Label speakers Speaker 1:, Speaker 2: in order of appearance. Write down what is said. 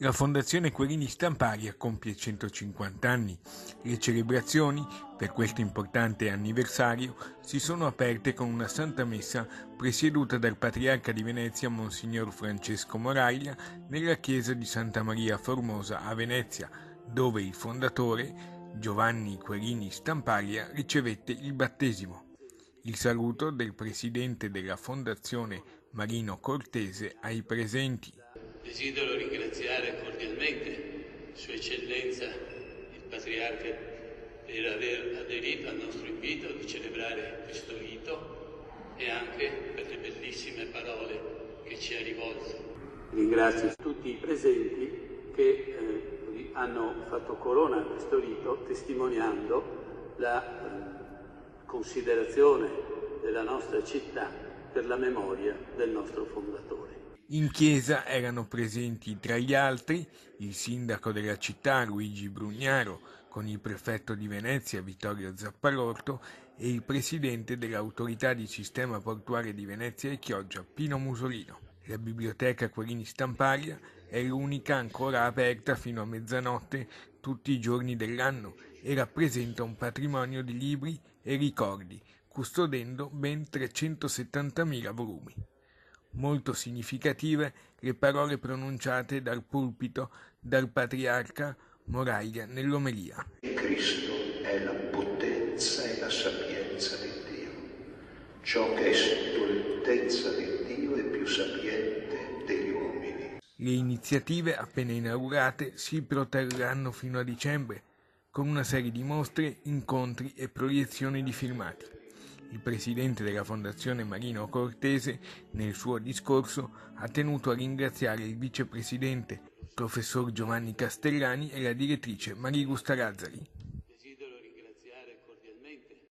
Speaker 1: La Fondazione Querini Stamparia compie 150 anni. Le celebrazioni per questo importante anniversario si sono aperte con una Santa Messa presieduta dal Patriarca di Venezia Monsignor Francesco Moraglia nella chiesa di Santa Maria Formosa a Venezia, dove il fondatore, Giovanni Querini Stamparia, ricevette il battesimo. Il saluto del presidente della Fondazione Marino Cortese ai presenti.
Speaker 2: Desidero ringraziare cordialmente Sua Eccellenza il Patriarca per aver aderito al nostro invito di celebrare questo rito e anche per le bellissime parole che ci ha rivolto. Ringrazio tutti i presenti che hanno fatto corona a questo rito, testimoniando la considerazione della nostra città per la memoria del nostro fondatore.
Speaker 1: In chiesa erano presenti tra gli altri il sindaco della città Luigi Brugnaro con il prefetto di Venezia Vittorio Zappalorto e il presidente dell'autorità di sistema portuale di Venezia e Chioggia Pino Musolino. La biblioteca Querini Stamparia è l'unica ancora aperta fino a mezzanotte tutti i giorni dell'anno e rappresenta un patrimonio di libri e ricordi, custodendo ben 370.000 volumi. Molto significative le parole pronunciate dal pulpito dal patriarca Moraglia nell'omelia.
Speaker 3: Cristo è la potenza e la sapienza di Dio. Ciò che è stoltezza di Dio è più sapiente degli uomini.
Speaker 1: Le iniziative appena inaugurate si protrarranno fino a dicembre, con una serie di mostre, incontri e proiezioni di filmati. Il presidente della Fondazione Marino Cortese, nel suo discorso, ha tenuto a ringraziare il vicepresidente, professor Giovanni Castellani, e la direttrice Marigusta Lazzari.